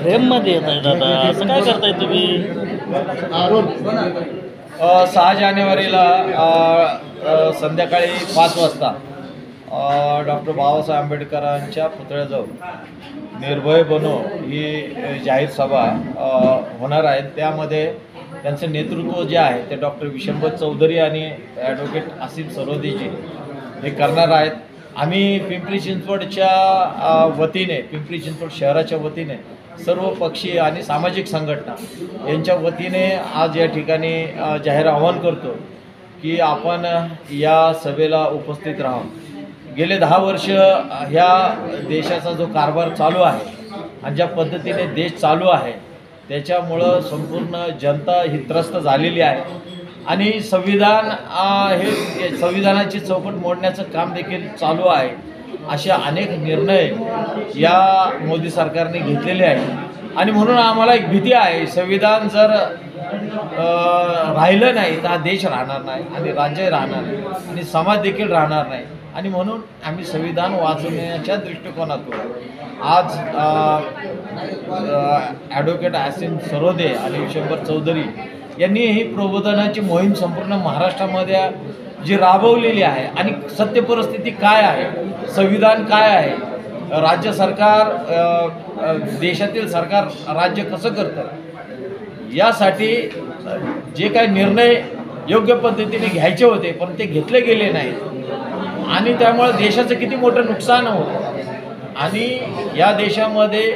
फ्रेममध्ये येत आहे दादा, असं काय करताय तुम्ही? 6 जानेवारीला संध्याकाळी 5 वाजता डॉक्टर बाबासाहेब आंबेडकरांच्या पुतळ्याजवळ निर्भय बनो ही जाहीर सभा होणार आहे। त्यामध्ये त्यांचं नेतृत्व जे आहे ते डॉक्टर विशंबर चौधरी आणि ॲडव्होकेट आसिम सरोदेजी हे करणार आहेत। आम्ही पिंपरी चिंचवडच्या वतीने, पिंपरी चिंचवड शहराच्या वतीने सर्व पक्षीय आणि सामाजिक संघटना यांच्या वतीने आज या ठिकाणी जाहीर आवाहन करतो की आपण या सभेला उपस्थित राहावं। गेले 10 वर्ष ह्या देशाचा जो कारभार चालू आहे आणि ज्या पद्धतीने देश चालू आहे त्याच्यामुळं संपूर्ण जनता ही त्रस्त झालेली आहे आणि संविधान हे संविधानाची चौकट मोडण्याचं काम देखील चालू आहे। असे अनेक निर्णय या मोदी सरकारने घेतलेले आहेत आणि म्हणून आम्हाला एक भीती आहे, संविधान जर राहिलं नाही तर हा देश राहणार नाही आणि राज्य राहणार नाही आणि समाज देखील राहणार नाही आणि म्हणून आम्ही संविधान वाचवण्याच्या दृष्टिकोनातून आज ॲडव्होकेट आसिम सरोदे आणि विशंबर चौधरी यांनी ही प्रबोधनाची मोहीम संपूर्ण महाराष्ट्रामध्ये जी राबवलेली आहे आणि सत्य परिस्थिती काय आहे, संविधान काय आहे, राज्य सरकार देशातील सरकार राज्य कसं करतं यासाठी जे काही निर्णय योग्य पद्धतीने घ्यायचे होते पण ते घेतले गेले नाहीत आणि त्यामुळे देशाचं किती मोठं नुकसान होतं आणि या देशामध्ये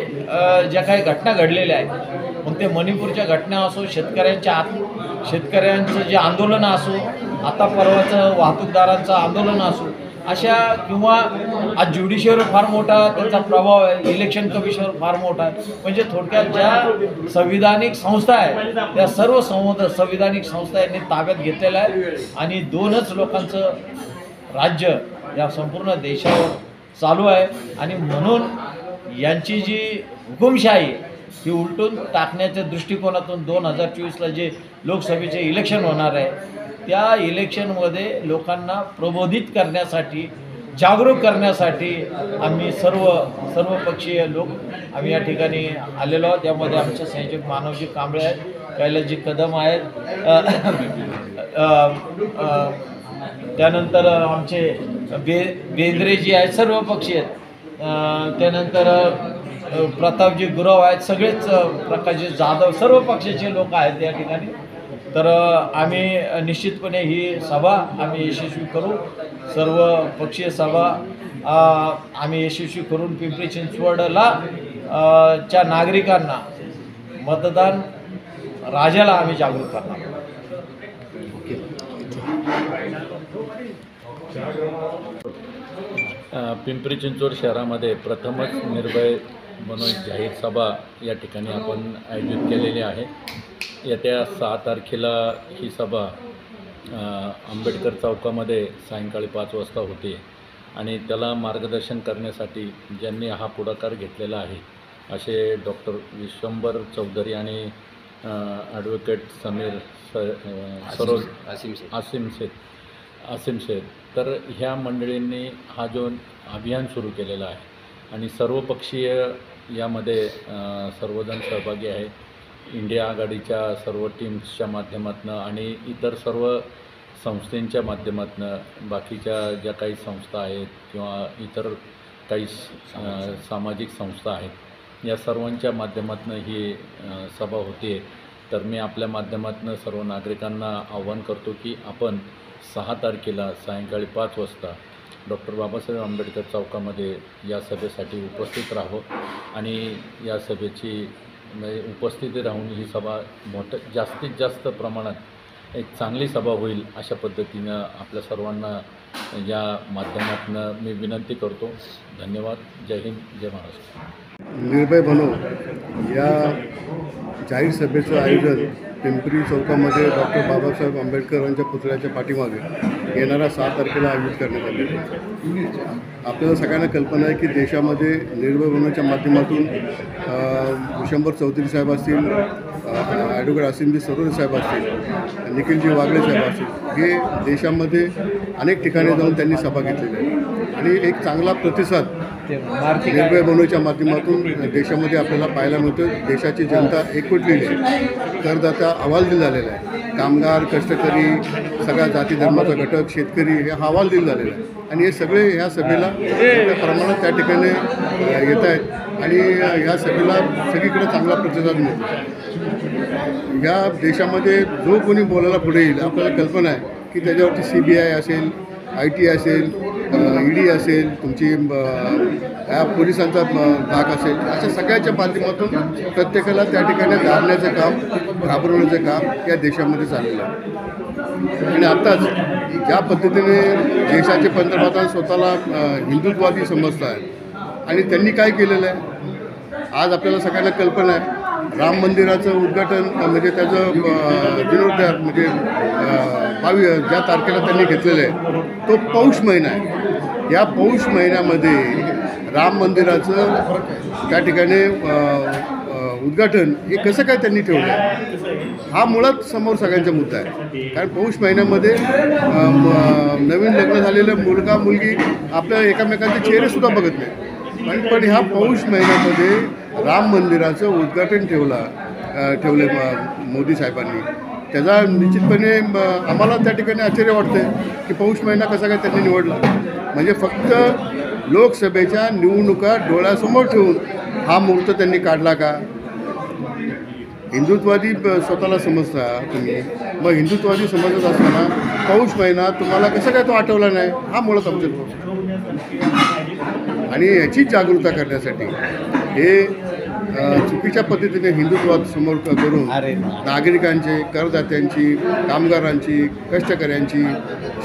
ज्या काही घटना घडलेल्या आहेत मग ते मणिपूरच्या घटना असो, शेतकऱ्यांचं जे आंदोलन असो, आता परवाचं वाहतूकदारांचं आंदोलन असो, अशा किंवा आज ज्युडिशियरीवर फार मोठा त्याचा प्रभाव आहे, इलेक्शन कमिशनवर फार मोठा आहे। म्हणजे थोडक्यात ज्या संविधानिक संस्था आहेत त्या सर्व संविधानिक संस्था यांनी ताब्यात घेतलेल्या आहे आणि 2च लोकांचं राज्य या संपूर्ण देशावर चालू आहे आणि म्हणून यांची जी हुकुमशाही ही उलटून टाकण्याच्या दृष्टिकोनातून 2024ला जे लोकसभेचे इलेक्शन होणार आहे त्या इलेक्शनमध्ये लोकांना प्रबोधित करण्यासाठी, जागरूक करण्यासाठी आम्ही सर्व पक्षीय लोक आम्ही या ठिकाणी आलेलो आहोत। त्यामध्ये आमचे संयोजक मानवजी कांबळे आहेत, कैलासजी कदम आहेत, त्यानंतर आमचे बेंद्रेजी आहेत, सर्व पक्षी आहेत, त्यानंतर प्रतापजी गुरव आहेत, सगळेच प्रकाशजी जाधव, सर्व पक्षाचे लोक आहेत या ठिकाणी। तर आम्ही निश्चितपणे ही सभा आम्ही यशस्वी करू, सर्व पक्षीय सभा आम्ही यशस्वी करून पिंपरी चिंचवडला च्या नागरिकांना मतदान राजाला आम्ही जागरूक करणार। पिंपरी चिंचवड शहरामध्ये प्रथमच निर्भय बनो जाहीर सभा या ठिकाणी आपण आयोजित केलेली आहे। येत्या 6 तारखेला ही सभा आंबेडकर चौकामध्ये सायंकाळी 5 वाजता होते आणि त्याला मार्गदर्शन करण्यासाठी ज्यांनी हा पुढाकार घेतलेला आहे असे डॉक्टर विशंबर चौधरी आणि ॲडव्होकेट आसिम शेख तर ह्या मंडळींनी हा जो अभियान सुरू केलेला आहे आणि सर्वपक्षीय यामध्ये सर्वजण सहभागी आहे। इंडिया आघाडीच्या सर्व टीम्सच्या माध्यमातून आणि इतर सर्व संस्थांच्या माध्यमातून बाकीच्या ज्या काही संस्था आहेत किंवा इतर काही सामाजिक संस्था आहेत या सर्वांच्या माध्यमातून ही सभा होते। तर मी आपल्या माध्यमातून सर्व नागरिकांना आवाहन करतो की आपण 6 तारखेला सायंकाळी 5 वाजता डॉक्टर बाबासाहेब आंबेडकर चौकामध्ये या सभेसाठी उपस्थित राहावं आणि या सभेची उपस्थिती राहून ही सभा जास्तीत जास्त प्रमाणात एक चांगली सभा होईल अशा पद्धतीनं आपल्या सर्वांना या माध्यमातून मी विनंती करतो। धन्यवाद। जय हिंद, जय महाराष्ट्र। निर्भय बनो या जाहीर सभेचं आयोजन पिंपरी चौकामध्ये डॉक्टर बाबासाहेब आंबेडकरांच्या पुतळ्याच्या पाठीमागे येणाऱ्या 6 तारखेला आयोजित करण्यात आलेले आहे। आपल्याला सगळ्यांना कल्पना आहे की देशामध्ये निर्भय बनोच्या माध्यमातून विशंबर चौधरी साहेब असतील, ॲडव्होकेट आसिमजी सरोदे साहेब असतील, निखिलजी वागळे साहेब असतील, हे देशामध्ये अनेक ठिकाणी जाऊन त्यांनी सभा घेतलेली आहे आणि एक चांगला प्रतिसाद निर्भय बनवच्या माध्यमातून देशामध्ये आपल्याला पाहायला मिळतं देशाची जनता एकवटलेली आहे. करदाता हवालदिल झालेला आहे. कामगार, कष्टकरी, सगळ्या जाती धर्माचा घटक, शेतकरी हे हवालदिल झालेलं आहे. आणि हे सगळे ह्या सभेला मोठ्या प्रमाणात त्या ठिकाणी येत आहेत आणि ह्या सभेला सगळीकडे चांगला प्रतिसाद मिळतो. या देशामध्ये जो कोणी बोलायला पुढे येईल आपल्याला कल्पना आहे की त्याच्यावरती CBI असेल, IT असेल, ED असेल, तुमची पोलिसांचा भाग असेल, अशा सगळ्याच्या माध्यमातून प्रत्येकाला त्या ठिकाणी घाबरण्याचं काम, घाबरवण्याचं काम या देशामध्ये चाललेलं आहे. आणि आत्ताच ज्या पद्धतीने देशाचे पंतप्रधान स्वतःला हिंदुत्ववादी समजत आहेत आणि त्यांनी काय केलेलं आहे आज आपल्याला सगळ्यांना कल्पना आहे. राम मंदिराचं उद्घाटन म्हणजे त्याचं जीर्णोद्धार म्हणजे ज्या तारखेला त्यांनी घेतलेलं आहे तो पौष महिना आहे. या पौष महिन्यामध्ये राम मंदिराचं त्या ठिकाणी उद्घाटन हे कसं काय त्यांनी ठेवलं आहे हा मुळात समोर सगळ्यांचा मुद्दा आहे. कारण पौष महिन्यामध्ये नवीन लग्न झालेलं मुलगा मुलगी आपल्या एकमेकांचे चेहरेसुद्धा बघत नाही. पण ह्या पौष महिन्यामध्ये राम मंदिराचं उद्घाटन ठेवले मोदी साहेबांनी. त्याचा निश्चितपणे आम्हाला त्या ठिकाणी आश्चर्य वाटतं की पौष महिना कसा काय त्यांनी निवडला. म्हणजे फक्त लोकसभेच्या निवडणुका डोळ्यासमोर ठेवून हा मुहूर्त त्यांनी काढला का. हिंदुत्ववादी स्वतःला समजता तुम्ही, मग हिंदुत्ववादी समजत असताना पौष महिना तुम्हाला कसं काय तो आठवला नाही हा मुळात आमच्या आणि याची जागरूकता करण्यासाठी हे चुकीच्या पद्धतीने हिंदुत्वाद समोर करून नागरिकांचे, करदात्यांची, कामगारांची, कष्टकऱ्यांची,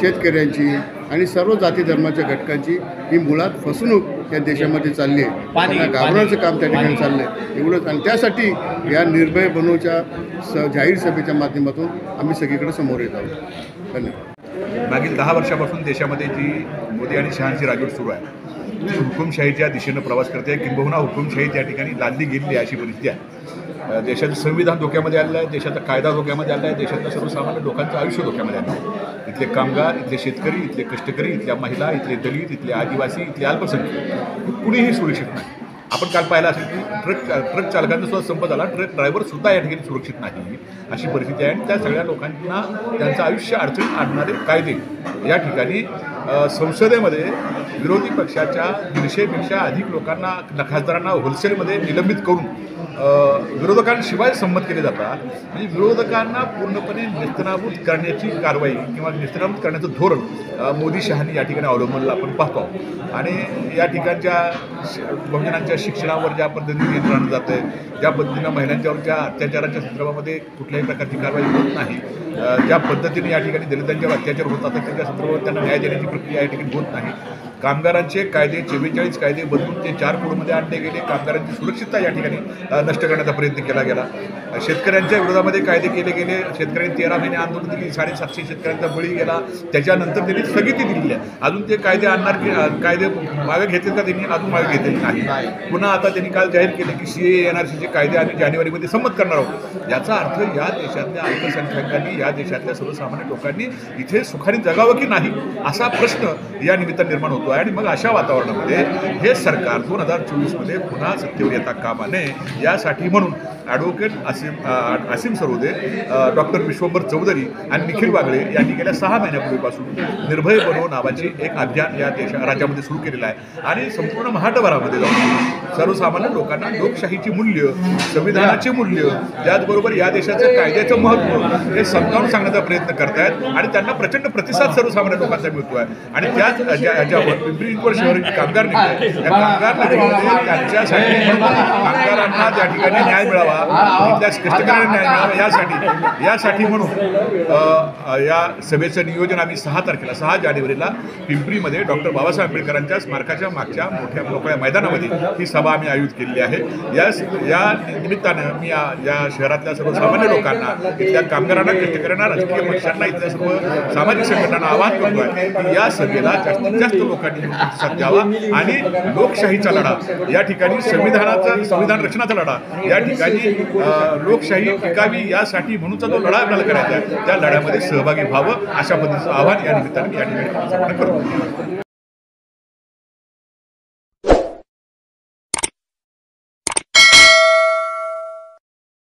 शेतकऱ्यांची आणि सर्व जाती धर्माच्या घटकांची ही मुळात फसवणूक या देशामध्ये चालली आहे. त्यांना घाबरण्याचं काम त्या ठिकाणी चाललं आहे एवढंच. आणि त्यासाठी या निर्भय बनवच्या जाहीर सभेच्या माध्यमातून आम्ही सगळीकडे समोर येत आहोत. धन्यवाद. मागील 10 वर्षापासून देशामध्ये जी मोदी आणि शहांची राजवट सुरू आहे ती हुकुमशाहीच्या दिशेनं प्रवास करते आहे. किंबहुना हुकुमशाही त्या ठिकाणी लादली गेलेली आहे अशी परिस्थिती आहे. देशाचं संविधान धोक्यामध्ये आलेलं आहे, देशाचा कायदा धोक्यामध्ये आला आहे, देशातल्या सर्वसामान्य लोकांचं आयुष्य धोक्यामध्ये आलं आहे. इथले कामगार, इथले शेतकरी, इथले कष्टकरी, इथल्या महिला, इथले दलित, इथले आदिवासी, इथले अल्पसंख्याक कुणीही सुरक्षित नाही. आपण काल पाहिलं असेल की ट्रक चालकांचा सुद्धा संप झाला, ट्रक ड्रायव्हरसुद्धा या ठिकाणी सुरक्षित नाही अशी परिस्थिती आहे. आणि त्या सगळ्या लोकांना त्यांचं आयुष्य अडचणीत आणणारे कायदे या ठिकाणी संसदेमध्ये विरोधी पक्षाच्या 150पेक्षा अधिक लोकांना, खासदारांना होलसेलमध्ये निलंबित करून विरोधकांशिवाय संमत केले जातात. म्हणजे विरोधकांना पूर्णपणे नेस्तनाबूत करण्याची कारवाई किंवा नेस्तनाबूत करण्याचं धोरण मोदी शहांनी या ठिकाणी अवलंबलेलं आपण पाहतो. आणि या ठिकाणच्या बहुजनांच्या शिक्षणावर ज्या पद्धतीने नियंत्रण आणलं जातं आहे, ज्या पद्धतीनं महिलांच्यावरच्या अत्याचाराच्या संदर्भामध्ये कुठल्याही प्रकारची कारवाई होत नाही, ज्या पद्धतीने या ठिकाणी दलितांच्यावर अत्याचार होतात त्याच्या संदर्भात त्यांना न्याय देण्याची प्रक्रिया या ठिकाणी होत नाही. कामगारांचे कायदे 44 कायदे बदलून ते 4 कोडमध्ये आणले गेले. कामगारांची सुरक्षितता या ठिकाणी नष्ट करण्याचा प्रयत्न केला गेला. शेतकऱ्यांच्या विरोधामध्ये कायदे केले गेले. शेतकऱ्यांनी 13 महिने आंदोलन दिली, 750 शेतकऱ्यांचा बळी गेला. त्याच्यानंतर त्यांनी स्थगिती दिलेली आहे. अजून ते कायदे आणणार की कायदे मागे घेतील का त्यांनी अजून मागे घेतलेले नाही. पुन्हा आता त्यांनी काल जाहीर केले की CAA NRCचे कायदे आम्ही जानेवारीमध्ये संमत करणार आहोत. याचा अर्थ या देशातल्या अल्पसंख्याकांनी, या देशातल्या सर्वसामान्य लोकांनी इथे सुखाने जगावं की नाही असा प्रश्न या निमित्तानं निर्माण होतो. आणि मग अशा वातावरणामध्ये हे सरकार 2024मध्ये पुन्हा सत्तेवर येता कामा नये यासाठी म्हणून ॲडव्होकेट असीम सरोदे, डॉक्टर विश्वंभर चौधरी आणि निखिल वागळे यांनी गेल्या 6 महिन्यापूर्वीपासून निर्भय बनो नावाची एक अभियान या राज्यामध्ये सुरू केलेलं आहे. आणि संपूर्ण महाराष्ट्रभरामध्ये जाऊन सर्वसामान्य लोकांना लोकशाहीची मूल्य, संविधानाचे मूल्य, त्याचबरोबर या देशाचं कायद्याचं महत्त्व हे समजावून सांगण्याचा प्रयत्न करतायत. आणि त्यांना प्रचंड प्रतिसाद सर्वसामान्य लोकांचा मिळतो आहे. आणि त्याच ज्याच्यावर पिंपरी चिंचवड शहर कामगार निघते, त्या कामगार निधीमध्ये त्यांच्यासाठी कामगारांना त्या ठिकाणी न्याय मिळावा, त्या कष्टकऱ्यांना न्याय मिळावा यासाठी म्हणून या सभेचं नियोजन आम्ही 6 तारखेला 6 जानेवारीला पिंपरीमध्ये डॉक्टर बाबासाहेब आंबेडकरांच्या स्मारकाच्या मागच्या मोठ्या मोकळ्या मैदानामध्ये ही सभा आम्ही आयोजित केलेली आहे. या निमित्तानं मी या शहरातल्या सर्वसामान्य लोकांना, इथल्या कामगारांना, कष्टकऱ्यांना, राजकीय पक्षांना, इथल्या सर्व सामाजिक संघटनांना आवाहन करतो आहे की या सभेला जास्तीत जास्त लोकांनी प्रतिसाद द्यावा आणि लोकशाहीचा लढा या ठिकाणी, संविधान रक्षणाचा लढा या ठिकाणी, लोकशाही टिकावी यासाठी म्हणूनचा जो लढा आपल्याला करायचा आहे त्या लढ्यामध्ये सहभागी व्हावं अशा पद्धतीचं आवाहन या निमित्ताने या ठिकाणी करतो.